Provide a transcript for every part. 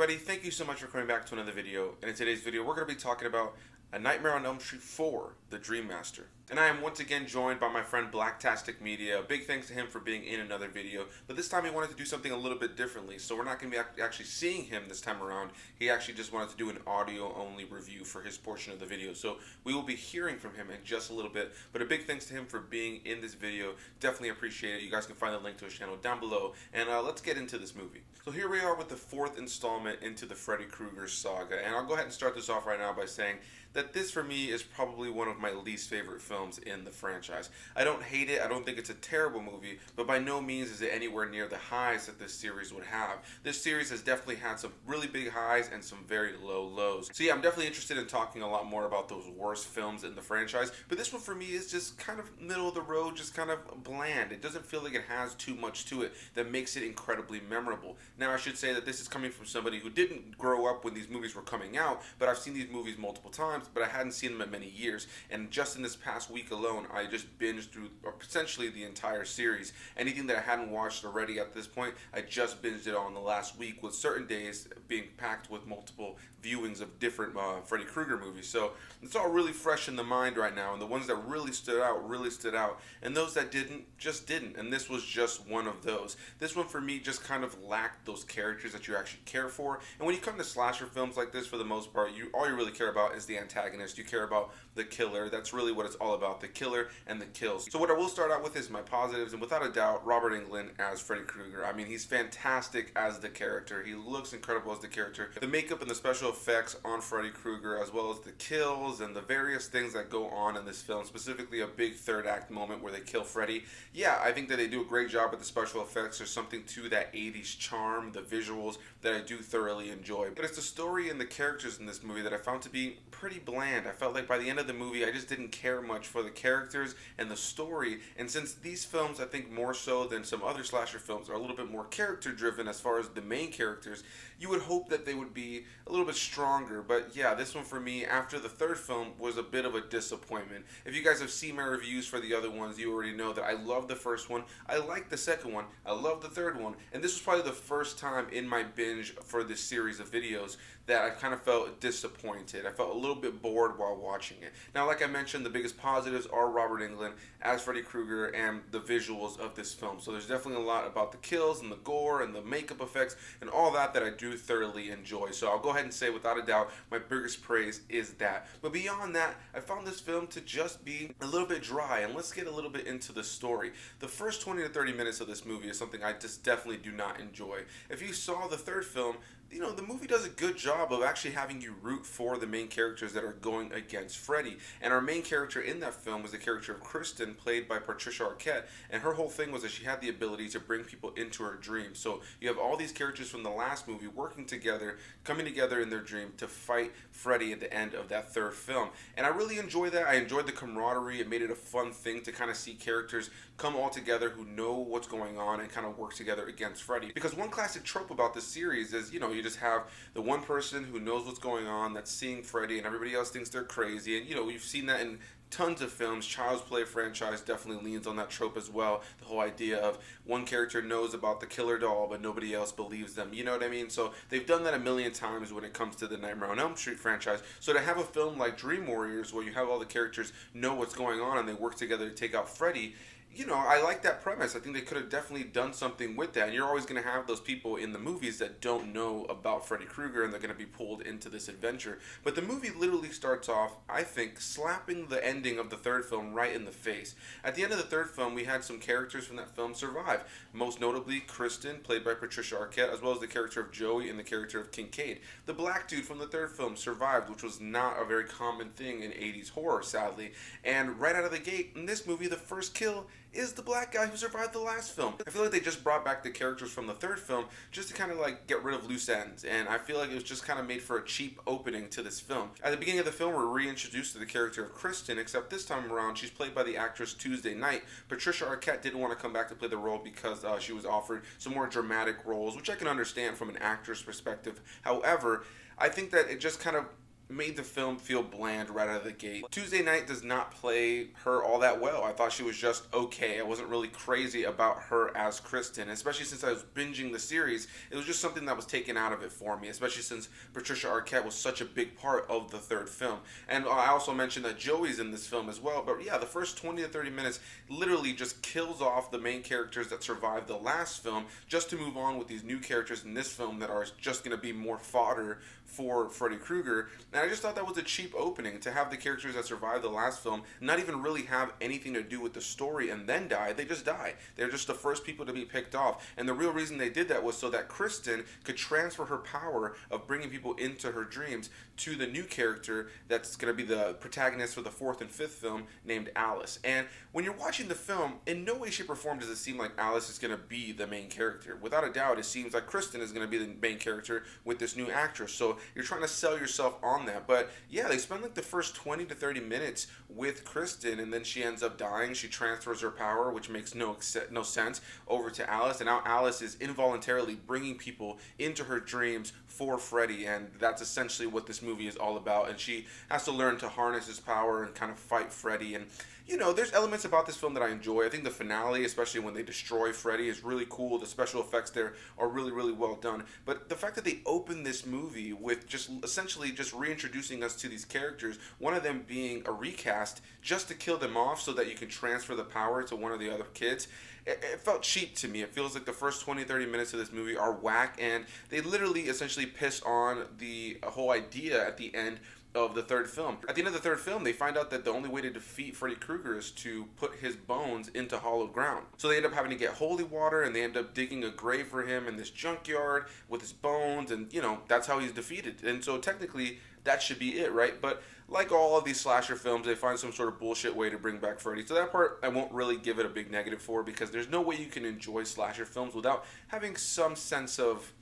everybody, thank you so much for coming back to another video. And in today's video, we're going to be talking about A Nightmare on Elm Street 4, The Dream Master. And I am once again joined by my friend Blacktastic Media. Big thanks to him for being in another video. But this time he wanted to do something a little bit differently. So we're not going to be actually seeing him this time around. He actually just wanted to do an audio-only review for his portion of the video. So we will be hearing from him in just a little bit. But a big thanks to him for being in this video. Definitely appreciate it. You guys can find the link to his channel down below. And let's get into this movie. So here we are with the fourth installment into the Freddy Krueger saga. And I'll go ahead and start this off right now by saying that this for me is probably one of my least favorite films in the franchise. I don't hate it, I don't think it's a terrible movie, but by no means is it anywhere near the highs that this series would have. This series has definitely had some really big highs and some very low lows. So yeah, I'm definitely interested in talking a lot more about those worst films in the franchise, but this one for me is just kind of middle of the road, just kind of bland. It doesn't feel like it has too much to it that makes it incredibly memorable. Now I should say that this is coming from somebody who didn't grow up when these movies were coming out, but I've seen these movies multiple times, but I hadn't seen them in many years. And just in this past week alone, I just binged through essentially the entire series. Anything that I hadn't watched already at this point, I just binged it on the last week, with certain days being packed with multiple viewings of different Freddy Krueger movies. So it's all really fresh in the mind right now, and the ones that really stood out, and those that didn't, just didn't. And this was just one of those. This one for me just kind of lacked those characters that you actually care for. And when you come to slasher films like this, for the most part, all you really care about is the antagonist. You care about the killer. That's really what it's all about, the killer and the kills. So what I will start out with is my positives, and without a doubt, Robert Englund as Freddy Krueger. I mean, he's fantastic as the character. He looks incredible as the character. The makeup and the special effects on Freddy Krueger, as well as the kills and the various things that go on in this film, specifically a big third act moment where they kill Freddy. Yeah, I think that they do a great job with the special effects. There's something to that 80s charm, the visuals, that I do thoroughly enjoy. But it's the story and the characters in this movie that I found to be pretty bland. I felt like by the end of the movie, I just didn't care much for the characters and the story. And since these films, I think more so than some other slasher films, are a little bit more character driven as far as the main characters, you would hope that they would be a little bit stronger. But yeah, this one for me, after the third film, was a bit of a disappointment. If you guys have seen my reviews for the other ones, you already know that I love the first one, I like the second one, I love the third one, and this was probably the first time in my binge for this series of videos that I kind of felt disappointed. I felt a little bit bored while watching it. Now, like I mentioned, the biggest positives are Robert Englund as Freddy Krueger and the visuals of this film. So there's definitely a lot about the kills and the gore and the makeup effects and all that I do thoroughly enjoy. So I'll go ahead and say, without a doubt, my biggest praise is that. But beyond that, I found this film to just be a little bit dry, and let's get a little bit into the story. The first 20 to 30 minutes of this movie is something I just definitely do not enjoy. If you saw the third film, you know, the movie does a good job of actually having you root for the main characters that are going against Freddy. And our main character in that film was the character of Kristen, played by Patricia Arquette. And her whole thing was that she had the ability to bring people into her dreams. So you have all these characters from the last movie working together, coming together in their dream to fight Freddy at the end of that third film. And I really enjoyed that. I enjoyed the camaraderie. It made it a fun thing to kind of see characters come all together who know what's going on and kind of work together against Freddy. Because one classic trope about this series is, you know, you just have the one person who knows what's going on, that's seeing Freddy, and everybody else thinks they're crazy. And, you know, we've seen that in tons of films. Child's Play franchise definitely leans on that trope as well. The whole idea of one character knows about the killer doll, but nobody else believes them. You know what I mean? So they've done that a million times when it comes to the Nightmare on Elm Street franchise. So to have a film like Dream Warriors, where you have all the characters know what's going on and they work together to take out Freddy, you know, I like that premise. I think they could have definitely done something with that. And you're always going to have those people in the movies that don't know about Freddy Krueger, and they're going to be pulled into this adventure. But the movie literally starts off, I think, slapping the ending of the third film right in the face. At the end of the third film, we had some characters from that film survive. Most notably, Kristen, played by Patricia Arquette, as well as the character of Joey and the character of Kincaid. The black dude from the third film survived, which was not a very common thing in 80s horror, sadly. And right out of the gate, in this movie, the first kill is the black guy who survived the last film. I feel like they just brought back the characters from the third film just to kind of like get rid of loose ends, and I feel like it was just kind of made for a cheap opening to this film. At the beginning of the film, we're reintroduced to the character of Kristen, except this time around she's played by the actress Tuesday Knight. Patricia Arquette didn't want to come back to play the role because she was offered some more dramatic roles, which I can understand from an actor's perspective. However, I think that it just kind of made the film feel bland right out of the gate. Tuesday Night does not play her all that well. I thought she was just okay. I wasn't really crazy about her as Kristen, especially since I was binging the series. It was just something that was taken out of it for me, especially since Patricia Arquette was such a big part of the third film. And I also mentioned that Joey's in this film as well, but yeah, the first 20 to 30 minutes literally just kills off the main characters that survived the last film just to move on with these new characters in this film that are just going to be more fodder for Freddy Krueger. And I just thought that was a cheap opening to have the characters that survived the last film not even really have anything to do with the story and then die. They just die. They're just the first people to be picked off. And the real reason they did that was so that Kristen could transfer her power of bringing people into her dreams to the new character that's going to be the protagonist for the fourth and fifth film named Alice. And when you're watching the film, in no way, shape, or form does it seem like Alice is going to be the main character. Without a doubt, it seems like Kristen is going to be the main character with this new actress. So you're trying to sell yourself on that. But yeah, they spend like the first 20 to 30 minutes with Kristen, and then she ends up dying. She transfers her power, which makes no sense, over to Alice. And now Alice is involuntarily bringing people into her dreams for Freddy, and that's essentially what this movie is all about. And she has to learn to harness his power and kind of fight Freddy. And you know, there's elements about this film that I enjoy. I think the finale, especially when they destroy Freddy, is really cool. The special effects there are really, really well done. But the fact that they open this movie with just essentially just reintroducing us to these characters, one of them being a recast, just to kill them off so that you can transfer the power to one of the other kids, it felt cheap to me. It feels like the first 20, 30 minutes of this movie are whack, and they literally essentially piss on the whole idea at the end of the third film. At the end of the third film, they find out that the only way to defeat Freddy Krueger is to put his bones into hollowed ground. So they end up having to get holy water, and they end up digging a grave for him in this junkyard with his bones, and you know, that's how he's defeated. And so technically, that should be it, right? But like all of these slasher films, they find some sort of bullshit way to bring back Freddy. So that part, I won't really give it a big negative for, because there's no way you can enjoy slasher films without having some sense of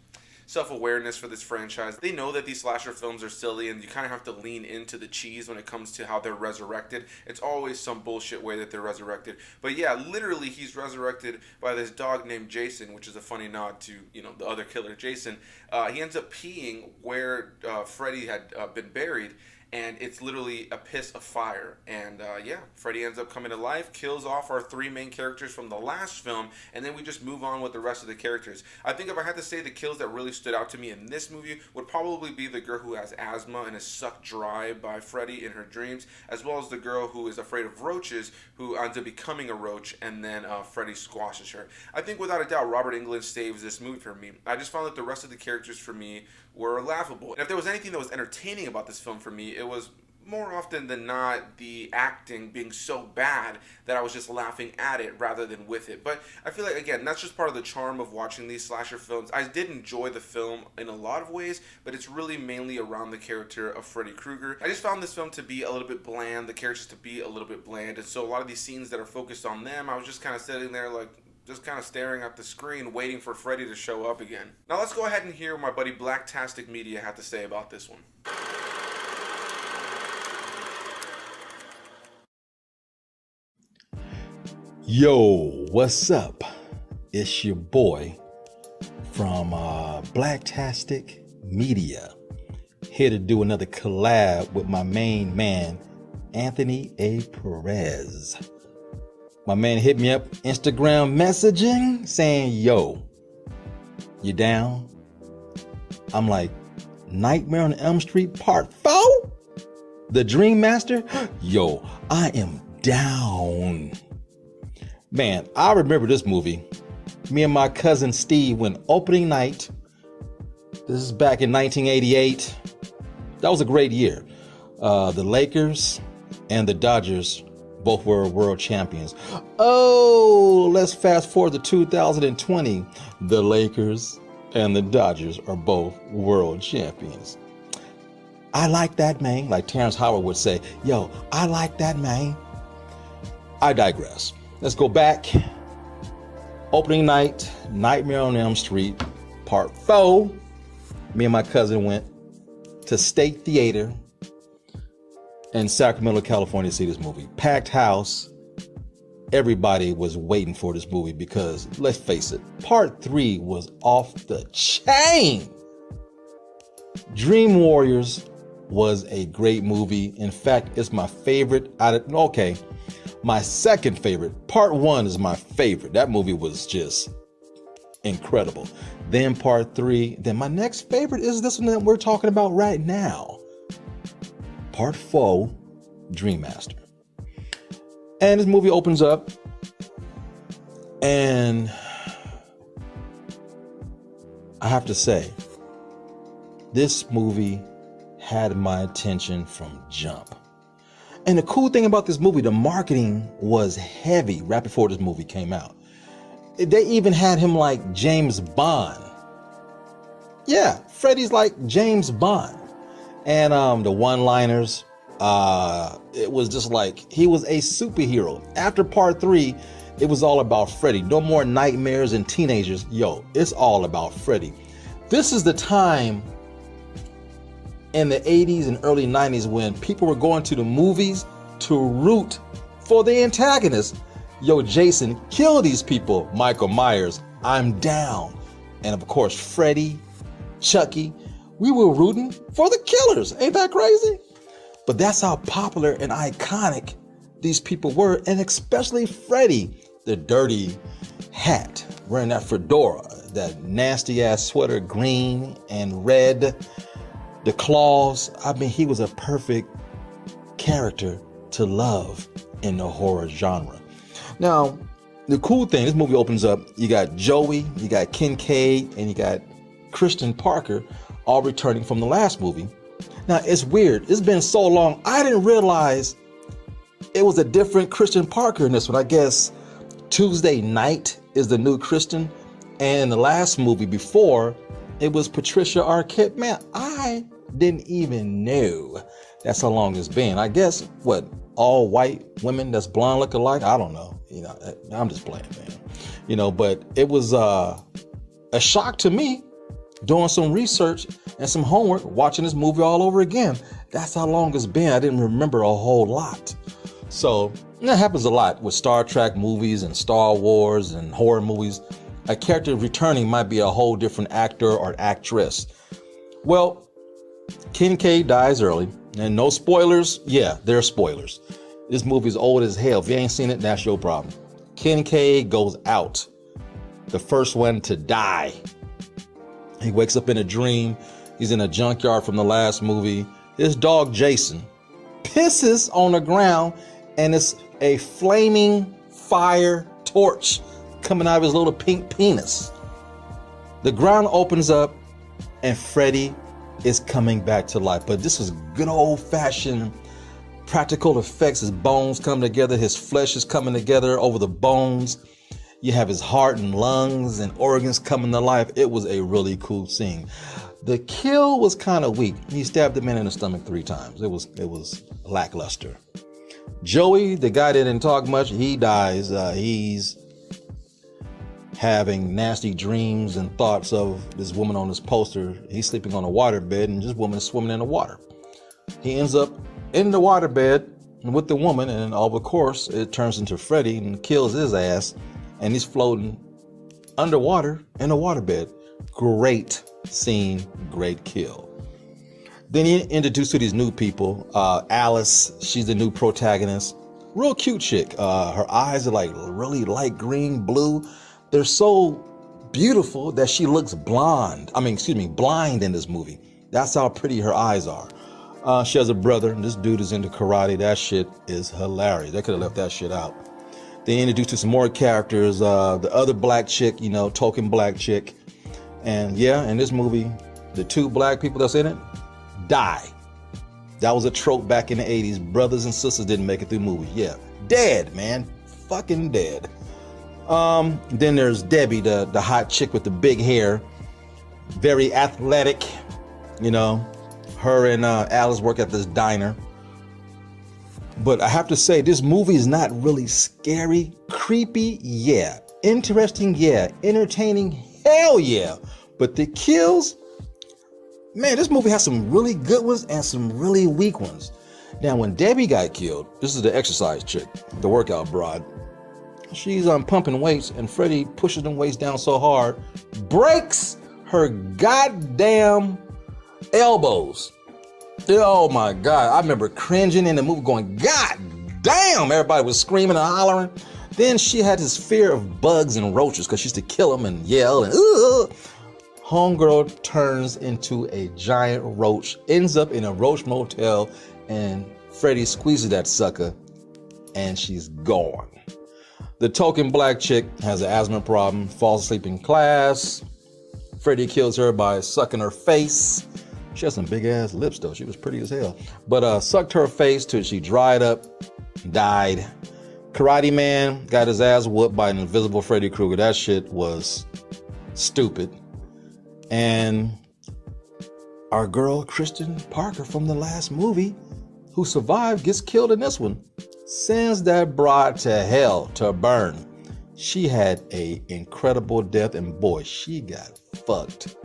self-awareness for this franchise. They know that these slasher films are silly, and you kind of have to lean into the cheese when it comes to how they're resurrected. It's always some bullshit way that they're resurrected. But yeah, literally he's resurrected by this dog named Jason, which is a funny nod to, you know, the other killer, Jason. He ends up peeing where Freddy had been buried, and it's literally a piss of fire. And yeah, Freddy ends up coming to life, kills off our three main characters from the last film, and then we just move on with the rest of the characters. I think if I had to say the kills that really stood out to me in this movie would probably be the girl who has asthma and is sucked dry by Freddy in her dreams, as well as the girl who is afraid of roaches, who ends up becoming a roach, and then Freddy squashes her. I think without a doubt, Robert Englund saves this movie for me. I just found that the rest of the characters for me were laughable. And if there was anything that was entertaining about this film for me, it was more often than not the acting being so bad that I was just laughing at it rather than with it. But I feel like, again, that's just part of the charm of watching these slasher films. I did enjoy the film in a lot of ways, but it's really mainly around the character of Freddy Krueger. I just found this film to be a little bit bland, the characters to be a little bit bland, and so a lot of these scenes that are focused on them, I was just kind of sitting there like, just kind of staring at the screen, waiting for Freddy to show up again. Now let's go ahead and hear what my buddy Blacktastic Media had to say about this one. Yo, what's up? It's your boy from Blacktastic Media, here to do another collab with my main man, Anthony A. Perez. My man hit me up Instagram messaging saying, yo, you down? I'm like, Nightmare on Elm Street Part 4? The Dream Master? Yo, I am down. Man, I remember this movie. Me and my cousin Steve went opening night. This is back in 1988. That was a great year. The Lakers and the Dodgers both were world champions. Oh, let's fast forward to 2020. The Lakers and the Dodgers are both world champions. I like that, man. Like Terrence Howard would say, yo, I like that, man. I digress. Let's go back. Opening night, Nightmare on Elm Street, Part 4. Me and my cousin went to State Theater in Sacramento, California to see this movie. Packed house. Everybody was waiting for this movie because, let's face it, Part 3 was off the chain. Dream Warriors was a great movie. In fact, it's my favorite my second favorite. Part 1 is my favorite. That movie was just incredible. Then part 3. Then my next favorite is this one that we're talking about right now. Part 4, Dream Master. And this movie opens up, and I have to say, this movie had my attention from jump. And the cool thing about this movie, the marketing was heavy right before this movie came out. They even had him like James Bond. Yeah, Freddy's like James Bond. And the one-liners, it was just like he was a superhero. After part 3, it was all about Freddy. No more nightmares and teenagers. Yo, it's all about Freddy. This is the time in the 80s and early 90s when people were going to the movies to root for the antagonist. Yo, Jason, kill these people. Michael Myers, I'm down. And of course, Freddy, Chucky, we were rooting for the killers. Ain't that crazy? But that's how popular and iconic these people were, and especially Freddy, the dirty hat, wearing that fedora, that nasty ass sweater, green and red, the claws. I mean, he was a perfect character to love in the horror genre. Now, the cool thing, this movie opens up, you got Joey, you got Kincaid, and you got Christian Parker all returning from the last movie. Now, it's weird. It's been so long, I didn't realize it was a different Christian Parker in this one. I guess Tuesday Night is the new Christian. And in the last movie before, it was Patricia Arquette. Man, I didn't even know that's how long it's been. I guess, all white women that's blonde look alike? I don't know. I'm just playing, man. But it was a shock to me doing some research and some homework, watching this movie all over again. That's how long it's been. I didn't remember a whole lot. So that happens a lot with Star Trek movies and Star Wars and horror movies. A character returning might be a whole different actor or actress. Well, Kincaid dies early, and no spoilers. Yeah, there are spoilers. This movie's old as hell. If you ain't seen it, that's your problem. Kincaid goes out, the first one to die. He wakes up in a dream. He's in a junkyard from the last movie. His dog Jason pisses on the ground, and it's a flaming fire torch coming out of his little pink penis. The ground opens up, and Freddy is coming back to life. But this is good old-fashioned practical effects. His bones come together. His flesh is coming together over the bones. You have his heart and lungs and organs coming to life. It was a really cool scene. The kill was kind of weak. He stabbed the man in the stomach 3 times. It was lackluster. Joey, the guy that didn't talk much, he dies. He's having nasty dreams and thoughts of this woman on this poster. He's sleeping on a waterbed, and this woman is swimming in the water. He ends up in the waterbed with the woman, and of course, it turns into Freddy and kills his ass, and he's floating underwater in a waterbed. Great scene, great kill. Then he introduced to these new people. Alice, she's the new protagonist. Real cute chick. Her eyes are like really light green, blue. They're so beautiful that she looks blind in this movie. That's how pretty her eyes are. She has a brother, and this dude is into karate. That shit is hilarious. They could have left that shit out. They introduced to some more characters. The other black chick, token black chick. And yeah, in this movie, the 2 black people that's in it die. That was a trope back in the 80s. Brothers and sisters didn't make it through movies. Yeah, dead, man. Fucking dead. Then there's Debbie, the hot chick with the big hair. Very athletic. Her and Alice work at this diner. But I have to say, this movie is not really scary. Creepy, yeah. Interesting, yeah. Entertaining, hell yeah. But the kills, man, this movie has some really good ones and some really weak ones. Now, when Debbie got killed, this is the exercise chick, the workout broad. She's pumping weights, and Freddy pushes them weights down so hard, breaks her goddamn elbows. Oh my God, I remember cringing in the movie going, God damn, everybody was screaming and hollering. Then she had this fear of bugs and roaches because she used to kill them and yell and Homegirl turns into a giant roach, ends up in a roach motel, and Freddy squeezes that sucker and she's gone. The token black chick has an asthma problem, falls asleep in class. Freddy kills her by sucking her face. She has some big ass lips though. She was pretty as hell. But sucked her face till she dried up, died. Karate Man got his ass whooped by an invisible Freddy Krueger. That shit was stupid. And our girl Kristen Parker from the last movie, who survived, gets killed in this one. Sends that broad to hell to burn. She had a incredible death, and boy, she got fucked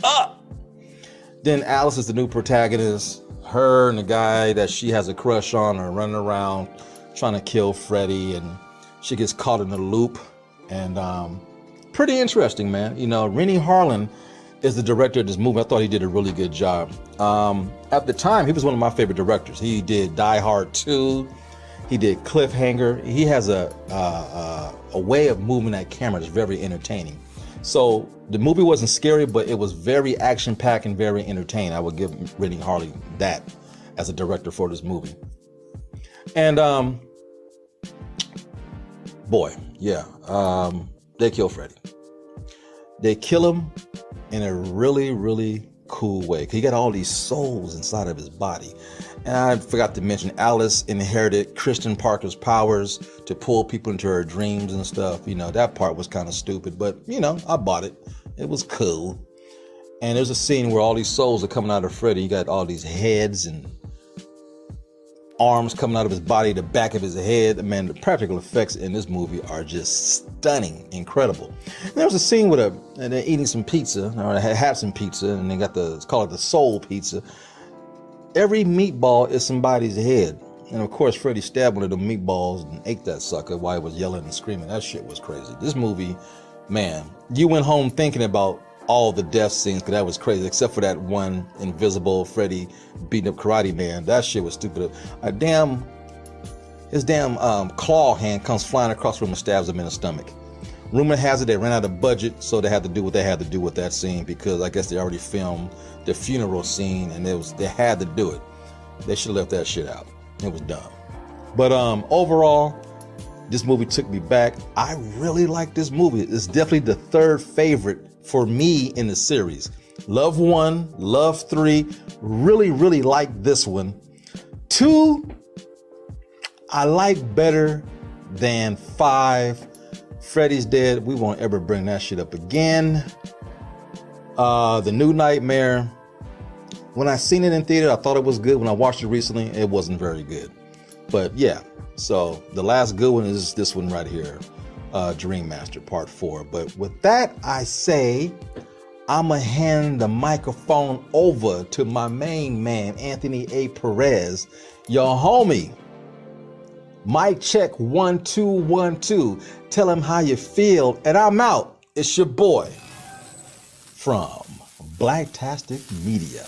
up. Then Alice is the new protagonist. Her and the guy that she has a crush on are running around trying to kill Freddy, and she gets caught in a loop. And pretty interesting, man. You know, Renny Harlin is the director of this movie. I thought he did a really good job. At the time, he was one of my favorite directors. He did Die Hard 2. He did Cliffhanger. He has a way of moving that camera that's very entertaining. So the movie wasn't scary, but it was very action-packed and very entertaining. I would give Renny Harlin that as a director for this movie. And boy, yeah, they kill Freddy. They kill him in a really, really cool way. He got all these souls inside of his body. And I forgot to mention, Alice inherited Kristen Parker's powers to pull people into her dreams and stuff. You know, that part was kind of stupid, but you know, I bought it. It was cool. And there's a scene where all these souls are coming out of Freddy. You got all these heads and arms coming out of his body, the back of his head. Man, the practical effects in this movie are just stunning, incredible. And there was a scene with and they're eating some pizza, or they have some pizza, and they got let's call it the soul pizza. Every meatball is somebody's head. And of course, Freddy stabbed one of the meatballs and ate that sucker while he was yelling and screaming. That shit was crazy. This movie, man, you went home thinking about all the death scenes, because that was crazy, except for that one invisible Freddy beating up Karate Man. That shit was stupid. His damn claw hand comes flying across the room and stabs him in the stomach. Rumor has it they ran out of budget, so they had to do what they had to do with that scene, because I guess they already filmed the funeral scene and they had to do it. They should have left that shit out. It was dumb. But overall, this movie took me back. I really like this movie. It's definitely the third favorite for me in the series. Love 1, love 3, really, really like this one. 2, I like better than 5. Freddy's dead. We won't ever bring that shit up again. The New Nightmare. When I seen it in theater, I thought it was good. When I watched it recently, it wasn't very good. But yeah, so the last good one is this one right here, Dream Master Part 4. But with that, I say I'ma hand the microphone over to my main man, Anthony A. Perez, your homie. Mic check 1 2 1 2. Tell him how you feel, and I'm out. It's your boy from Blacktastic Media.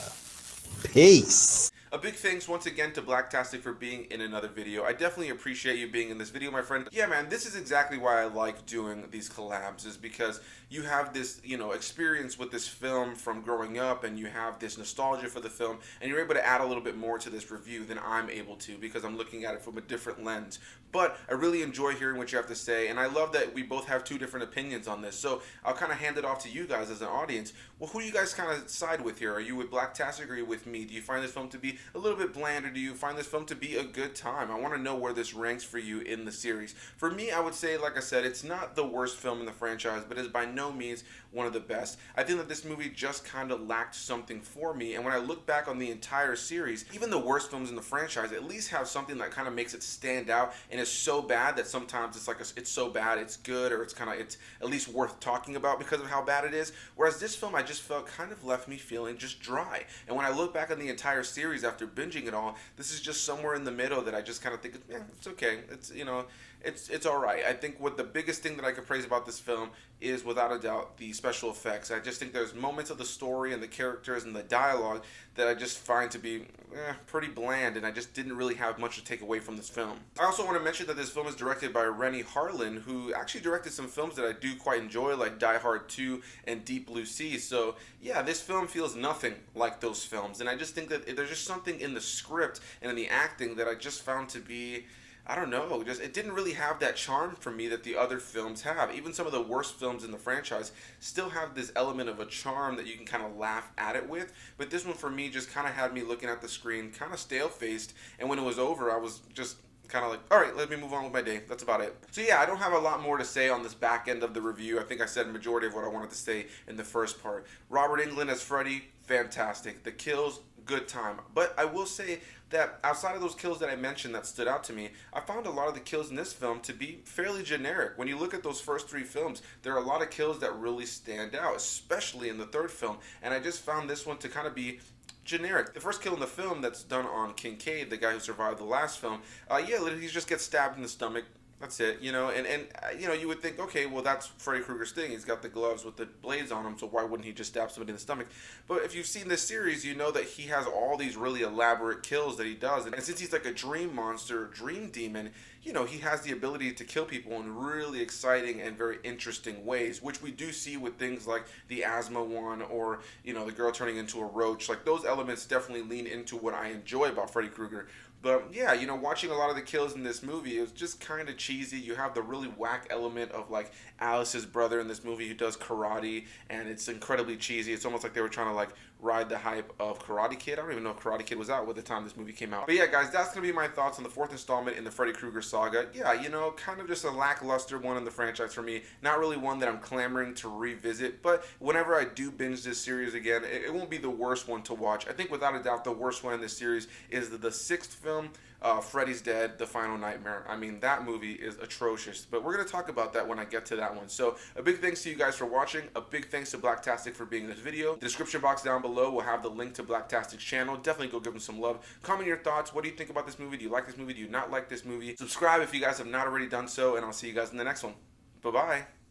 Peace. A big thanks once again to Blacktastic for being in another video. I definitely appreciate you being in this video, my friend. Yeah, man, this is exactly why I like doing these collabs, is because you have this, experience with this film from growing up, and you have this nostalgia for the film, and you're able to add a little bit more to this review than I'm able to, because I'm looking at it from a different lens. But I really enjoy hearing what you have to say, and I love that we both have two different opinions on this. So I'll kind of hand it off to you guys as an audience. Well, who do you guys kind of side with here? Are you with Blacktastic or are you with me? Do you find this film to be a little bit bland, or do you find this film to be a good time? I want to know where this ranks for you in the series. For me, I would say, like I said, it's not the worst film in the franchise, but it's by no means one of the best. I think that this movie just kind of lacked something for me, and when I look back on the entire series, even the worst films in the franchise at least have something that kind of makes it stand out, and it's so bad that sometimes it's like it's so bad it's good, or it's at least worth talking about because of how bad it is. Whereas this film, I just felt kind of left me feeling just dry. And when I look back on the entire series, I after binging it all. This is just somewhere in the middle that I just kind of think, yeah, it's okay. It's, you know, it's all right. I think what the biggest thing that I could praise about this film is, without a doubt, the special effects. I just think there's moments of the story and the characters and the dialogue that I just find to be pretty bland, and I just didn't really have much to take away from this film. I also want to mention that this film is directed by Renny Harlin, who actually directed some films that I do quite enjoy, like Die Hard 2 and Deep Blue Sea. So yeah, this film feels nothing like those films, and I just think that there's just something in the script and in the acting that I just found to be, I don't know, just it didn't really have that charm for me that the other films have. Even some of the worst films in the franchise still have this element of a charm that you can kind of laugh at it with. But this one for me just kind of had me looking at the screen kind of stale-faced, and when it was over, I was just kind of like, all right, let me move on with my day. That's about it. So yeah, I don't have a lot more to say on this back end of the review. I think I said a majority of what I wanted to say in the first part. Robert Englund as Freddy, fantastic. The kills, good time. But I will say that outside of those kills that I mentioned that stood out to me, I found a lot of the kills in this film to be fairly generic. When you look at those first three films, there are a lot of kills that really stand out, especially in the third film. And I just found this one to kind of be generic. The first kill in the film that's done on Kincaid, the guy who survived the last film, yeah, literally he just gets stabbed in the stomach. That's it, you know, and you know, you would think, okay, well, that's Freddy Krueger's thing. He's got the gloves with the blades on him, so why wouldn't he just stab somebody in the stomach? But if you've seen this series, you know that he has all these really elaborate kills that he does. And since he's like a dream monster, dream demon, you know, he has the ability to kill people in really exciting and very interesting ways, which we do see with things like the asthma one, or, you know, the girl turning into a roach. Like, those elements definitely lean into what I enjoy about Freddy Krueger. But yeah, you know, watching a lot of the kills in this movie, it was just kind of cheesy. You have the really whack element of like Alice's brother in this movie who does karate, and it's incredibly cheesy. It's almost like they were trying to like ride the hype of Karate Kid. I don't even know if Karate Kid was out at the time this movie came out. But yeah, guys, that's going to be my thoughts on the fourth installment in the Freddy Krueger saga. Yeah, you know, kind of just a lackluster one in the franchise for me. Not really one that I'm clamoring to revisit, but whenever I do binge this series again, it won't be the worst one to watch. I think without a doubt the worst one in this series is the sixth film, Freddy's Dead, The Final Nightmare. I mean, that movie is atrocious, but we're going to talk about that when I get to that one. So a big thanks to you guys for watching. A big thanks to Blacktastic for being in this video. The description box down below will have the link to Blacktastic's channel. Definitely go give him some love. Comment your thoughts. What do you think about this movie? Do you like this movie? Do you not like this movie? Subscribe if you guys have not already done so, and I'll see you guys in the next one. Bye-bye.